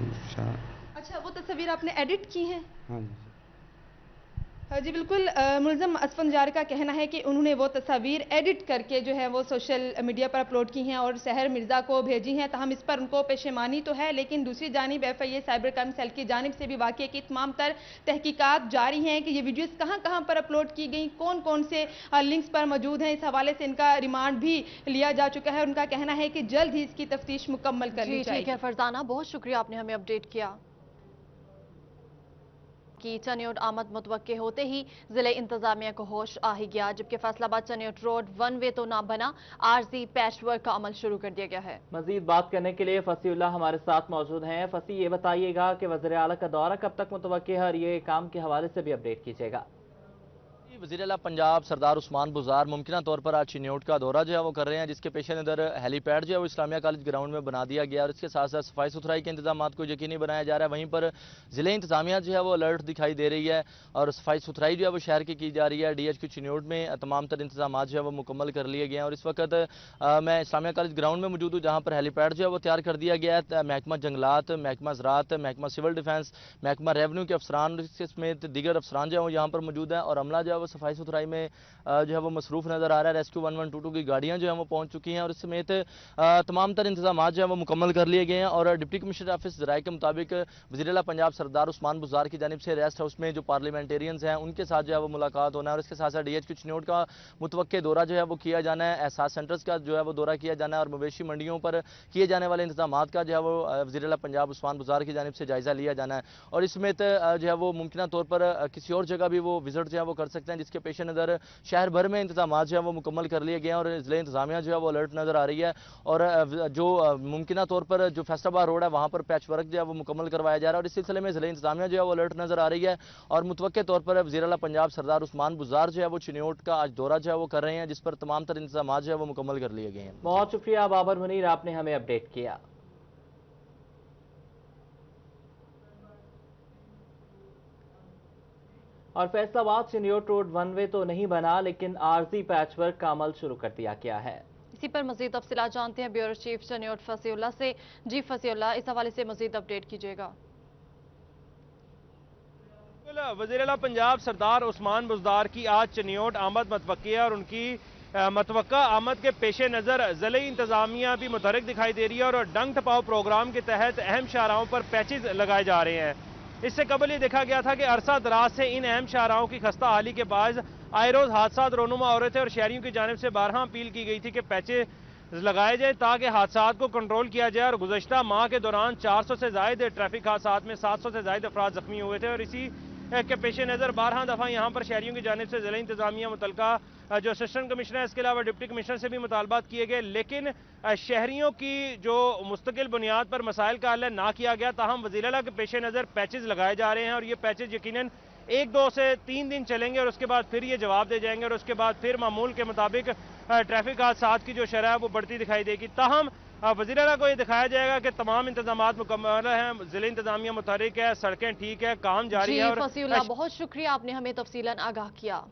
अच्छा, वो तस्वीर आपने एडिट की हैं? हाँ जी बिल्कुल, मुलजिम असफंदियार का कहना है कि उन्होंने वो तस्वीर एडिट करके जो है वो सोशल मीडिया पर अपलोड की हैं और सहर मिर्ज़ा को भेजी हैं। तहम इस पर उनको पेशेमानी तो है, लेकिन दूसरी जानिब FIA साइबर क्राइम सेल की जानिब से भी वाक़े की तमाम तर तहकीकात जारी हैं कि ये वीडियोज़ कहाँ कहाँ पर अपलोड की गई, कौन कौन से लिंक्स पर मौजूद हैं। इस हवाले से इनका रिमांड भी लिया जा चुका है। उनका कहना है कि जल्द ही इसकी तफ्तीश मुकम्मल कर ली जाएगी। ठीक है फरजाना, बहुत शुक्रिया, आपने हमें अपडेट किया। की चनियोट आमद मुतवक्के होते ही जिले इंतजामिया को होश आ ही गया, जबकि Faisalabad Chiniot road one way तो ना बना, आरजी पैचवर्क का अमल शुरू कर दिया गया है। मजीद बात करने के लिए फसीउल्लाह हमारे साथ मौजूद हैं। फसी, ये बताइएगा कि वज़ीर आला का दौरा कब तक मुतवक्के है और ये काम के हवाले से भी अपडेट कीजिएगा। वज़ीर आला पंजाब सरदार उस्मान बुज़दार मुमकिन तौर पर आज चिन्योट का दौरा जो है वो कर रहे हैं, जिसके पेश नज़र हेलीपैड जो है वो इस्लामिया कॉलेज ग्राउंड में बना दिया गया और इसके साथ साथ सफाई सुथराई के इंतजाम को यकीनी बनाया जा रहा है। वहीं पर ज़िले इंतजामिया जो है वो अलर्ट दिखाई दे रही है और सफाई सुथराई जो है वो शहर की जा रही है। DHQ चिन्योट में तमाम तर इंतजाम जो है वो मुकम्मल कर लिए गए हैं और इस वक्त मैं इस्लामिया कॉलेज ग्राउंड में मौजूद हूँ, जहाँ पर हेलीपैड जो है वो तैयार कर दिया गया है। महकमा जंगलात, महकमा ज़राअत, महकमा सिविल डिफेंस, महकमा रेवन्यू के अफसरान समेत दीगर अफसरान जो है वो यहाँ पर मौजूद हैं और अमला जो है वो सफाई सुथराई में जो है वो मसरूफ नजर आ रहा है। रेस्क्यू 1122 की गाड़ियां जो है वो पहुंच चुकी हैं और इस समेत तमाम तर इंतजाम जो है वो मुकम्मल कर लिए गए हैं और डिप्टी कमिश्नर ऑफिस ज़राए के मुताबिक वज़ीर आला पंजाब सरदार उस्मान बुज़दार की जानिब से रेस्ट हाउस में जो पार्लियामेंटेरियंस हैं उनके साथ जो है वो मुलाकात होना है और इसके साथ साथ DHQ चिन्योट का मुतवक्के दौरा जो है वो किया जाना है। एहसास सेंटर्स का जो है वो दौरा किया जाना है और मवेशी मंडियों पर किए जाने वाले इंतजाम का जो है वो वज़ीर आला पंजाब उस्मान बुज़दार की जानिब से जायजा लिया जाना है और इस समेत जो है वो मुमकिन तौर पर किसी और जगह भी वो विजिट जो है वो कर सकते हैं, जिसके पेश नज़र शहर भर में इंतजाम जो है वो मुकम्मल कर लिए गए हैं और ज़िले इंतजामिया जो है वो अलर्ट नज़र आ रही है और जो मुमकिन तौर पर जो फैसलाबाद रोड है वहाँ पर पैच वर्क जो है वो मुकम्मल करवाया जा रहा है और इस सिलसिले में ज़िले इंतजामिया जो है वो अलर्ट नज़र आ रही है और मुतवक्के तौर पर वज़ीर आला पंजाब सरदार उस्मान बुज़दार जो है वो चिन्योट का आज दौरा जो है वो कर रहे हैं, जिस पर तमाम तर इंतजाम जो है वो मुकम्मल कर लिए गए हैं। बहुत शुक्रिया बाबर मुनीर, आपने हमें अपडेट किया। और Faisalabad Chiniot road one way तो नहीं बना, लेकिन आरजी पैचवर्क का अमल शुरू कर दिया गया है। इसी पर मजीद तफसीलात जानते हैं ब्यूरो चीफ चिन्योट फसीउल्लाह से। जी फसीउल्लाह, इस हवाले से मजीद अपडेट कीजिएगा। वज़ीर आला पंजाब सरदार उस्मान बुज़दार की आज चिन्योट आमद मतवक्की है और उनकी मतवक्का आमद के पेश नज़र ज़िले इंतजामिया भी मुतहरिक दिखाई दे रही है और डंग टपाओ प्रोग्राम के तहत अहम शाहराहों पर पैचेज लगाए जा रहे हैं। इससे कबल ये देखा गया था कि अरसा दराज से इन अहम शाहराहों की खस्ता हाली के बाद आए रोज हादसात रोनुमा हो रहे थे और शहरियों की जानिब से बारहा अपील की गई थी कि पैचे लगाए जाए ताकि हादसात को कंट्रोल किया जाए और गुज़श्ता माह के दौरान 400 से ज़ायद ट्रैफिक हादसात में 700 से ज़ायद अफराद जख्मी हुए थे और इसी के पेश नज़र 12 दफ़ा यहाँ पर शहरियों की जानिब से ज़िला इंतजामिया मुतलका जो असिस्टेंट कमिश्नर है, इसके अलावा डिप्टी कमिश्नर से भी मुतालबात किए गए, लेकिन शहरियों की जो मुस्तकिल बुनियाद पर मसाइल का हल ना किया गया। ताहम वज़ीर आला के पेश नज़र पैचेज लगाए जा रहे हैं और ये पैचेज यकीनन 1, 2 से 3 दिन चलेंगे और उसके बाद फिर ये जवाब दे जाएंगे और उसके बाद फिर मामूल के मुताबिक ट्रैफिक हादसात की जो शरह है वो बढ़ती दिखाई देगी। ताहम वज़ीर आला को ये दिखाया जाएगा कि तमाम इंतजाम मुकम्मल हैं, ज़िले इंतजामिया मुतहरिक है, सड़कें ठीक है, काम जारी है। और फसीउल्लाह, बहुत शुक्रिया, आपने हमें तफसीलन आगाह किया।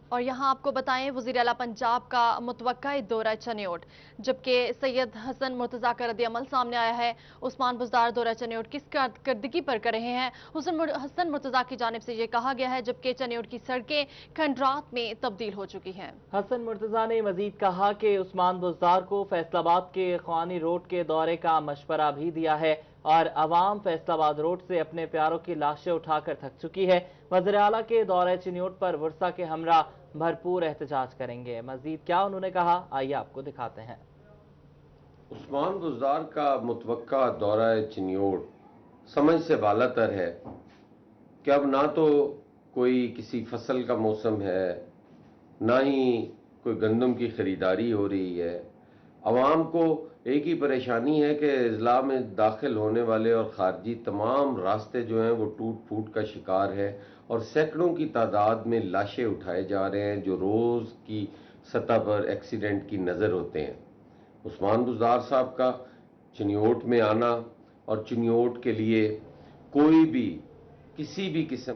और यहाँ आपको बताएं वज़ीर आला पंजाब का मुतवक्का दौरा चिन्योट, जबकि सैयद हसन मुर्तज़ा का रद्द-ए-अमल सामने आया है। उस्मान बुज़दार दौरा चिन्योट किस कारकर्दगी पर कर रहे हैं, हसन मुर्तज़ा की जानिब से ये कहा गया है, जबकि चिन्योट की सड़कें खंडरात में तब्दील हो चुकी हैं। हसन मुर्तज़ा ने मजीद कहा कि उस्मान बुज़दार को फैसलाबाद के ख्वानी रोड के दौरे का मशवरा भी दिया है और अवाम फैसलाबाद रोड से अपने प्यारों की लाशें उठाकर थक चुकी है। वज़ीर आला के दौरे चिन्योट पर वर्षा के हमरा भरपूर एहतजाज करेंगे। मजीद क्या उन्होंने कहा, आइए आपको दिखाते हैं। उस्मान बुज़दार का मुतवक्का दौरा चिन्योट समझ से बालातर है कि अब ना तो कोई किसी फसल का मौसम है, ना ही कोई गंदम की खरीदारी हो रही है। अवाम को एक ही परेशानी है कि अजला में दाखिल होने वाले और खारजी तमाम रास्ते जो हैं वो टूट फूट का शिकार है और सैकड़ों की तादाद में लाशें उठाए जा रहे हैं जो रोज़ की सतह पर एक्सीडेंट की नज़र होते हैं। उस्मान बुज़दार साहब का चिन्योट में आना और चिन्योट के लिए कोई भी किसी भी किस्म